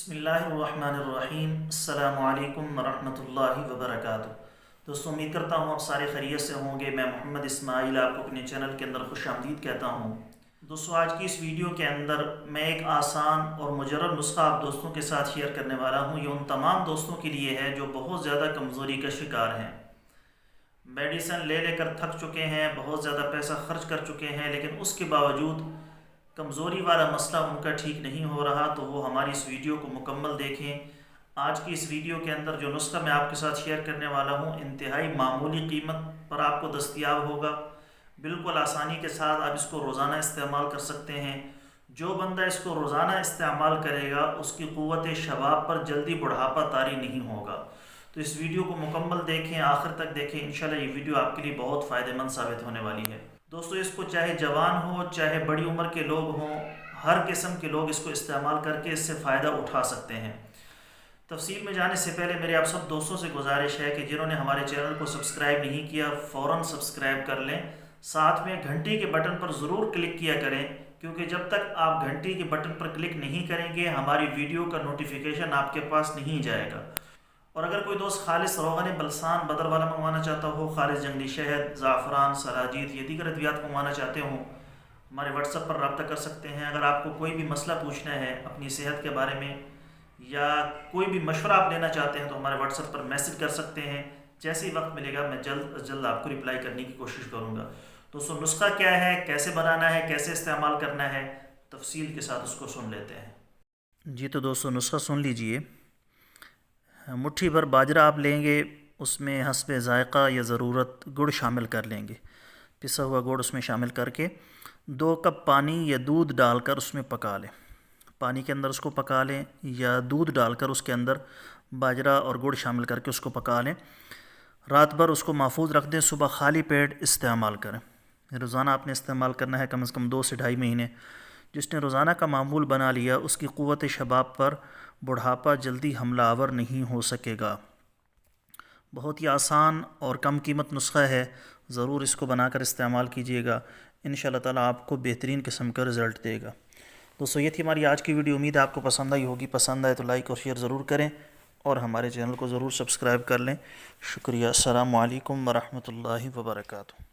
بسم اللہ الرحمن الرحیم۔ السلام علیکم ورحمۃ اللہ وبرکاتہ۔ دوستوں، امید کرتا ہوں آپ سارے خیریت سے ہوں گے۔ میں محمد اسماعیل آپ کو اپنے چینل کے اندر خوش آمدید کہتا ہوں۔ دوستوں، آج کی اس ویڈیو کے اندر میں ایک آسان اور مجرب نسخہ آپ دوستوں کے ساتھ شیئر کرنے والا ہوں۔ یہ ان تمام دوستوں کے لیے ہے جو بہت زیادہ کمزوری کا شکار ہیں، میڈیسن لے لے کر تھک چکے ہیں، بہت زیادہ پیسہ خرچ کر چکے ہیں، لیکن اس کے باوجود کمزوری والا مسئلہ ان کا ٹھیک نہیں ہو رہا۔ تو وہ ہماری اس ویڈیو کو مکمل دیکھیں۔ آج کی اس ویڈیو کے اندر جو نسخہ میں آپ کے ساتھ شیئر کرنے والا ہوں، انتہائی معمولی قیمت پر آپ کو دستیاب ہوگا۔ بالکل آسانی کے ساتھ آپ اس کو روزانہ استعمال کر سکتے ہیں۔ جو بندہ اس کو روزانہ استعمال کرے گا اس کی قوت شباب پر جلدی بڑھاپا طاری نہیں ہوگا۔ تو اس ویڈیو کو مکمل دیکھیں، آخر تک دیکھیں، انشاءاللہ یہ ویڈیو آپ کے لیے بہت فائدہ مند ثابت ہونے والی ہے۔ دوستو، اس کو چاہے جوان ہو چاہے بڑی عمر کے لوگ ہوں، ہر قسم کے لوگ اس کو استعمال کر کے اس سے فائدہ اٹھا سکتے ہیں۔ تفصیل میں جانے سے پہلے میرے آپ سب دوستوں سے گزارش ہے کہ جنہوں نے ہمارے چینل کو سبسکرائب نہیں کیا فوراً سبسکرائب کر لیں، ساتھ میں گھنٹی کے بٹن پر ضرور کلک کیا کریں، کیونکہ جب تک آپ گھنٹی کے بٹن پر کلک نہیں کریں گے ہماری ویڈیو کا نوٹیفیکیشن آپ کے پاس نہیں جائے گا۔ اور اگر کوئی دوست خالص روغن بلسان بدر والا منگوانا چاہتا ہو، خالص جنگلی شہد، زعفران، سراجید یا دیگر ادویات منگوانا چاہتے ہوں، ہمارے واٹس ایپ پر رابطہ کر سکتے ہیں۔ اگر آپ کو کوئی بھی مسئلہ پوچھنا ہے اپنی صحت کے بارے میں یا کوئی بھی مشورہ آپ لینا چاہتے ہیں تو ہمارے واٹس ایپ پر میسج کر سکتے ہیں۔ جیسے ہی وقت ملے گا میں جلد از جلد آپ کو رپلائی کرنے کی کوشش کروں گا۔ دوستو، نسخہ کیا ہے، کیسے بنانا ہے، کیسے استعمال کرنا ہے، تفصیل کے ساتھ اس کو سن لیتے ہیں۔ جی تو دوستو، نسخہ سن لیجئے۔ مٹھی بھر باجرہ آپ لیں گے، اس میں حسب ذائقہ یا ضرورت گڑ شامل کر لیں گے۔ پسا ہوا گڑ اس میں شامل کر کے 2 کپ پانی یا دودھ ڈال کر اس میں پکا لیں۔ پانی کے اندر اس کو پکا لیں یا دودھ ڈال کر اس کے اندر باجرہ اور گڑ شامل کر کے اس کو پکا لیں۔ رات بھر اس کو محفوظ رکھ دیں، صبح خالی پیٹ استعمال کریں۔ روزانہ آپ نے استعمال کرنا ہے کم از کم 2 سے 2.5 مہینے۔ جس نے روزانہ کا معمول بنا لیا اس کی قوت شباب پر بڑھاپا جلدی حملہ آور نہیں ہو سکے گا۔ بہت ہی آسان اور کم قیمت نسخہ ہے، ضرور اس کو بنا کر استعمال کیجئے گا، انشاءاللہ تعالیٰ آپ کو بہترین قسم کا رزلٹ دے گا۔ دوستو، یہ تھی ہماری آج کی ویڈیو، امید ہے آپ کو پسند آئی ہوگی۔ پسند آئے تو لائک اور شیئر ضرور کریں اور ہمارے چینل کو ضرور سبسکرائب کر لیں۔ شکریہ۔ السلام علیکم ورحمۃ اللہ وبرکاتہ۔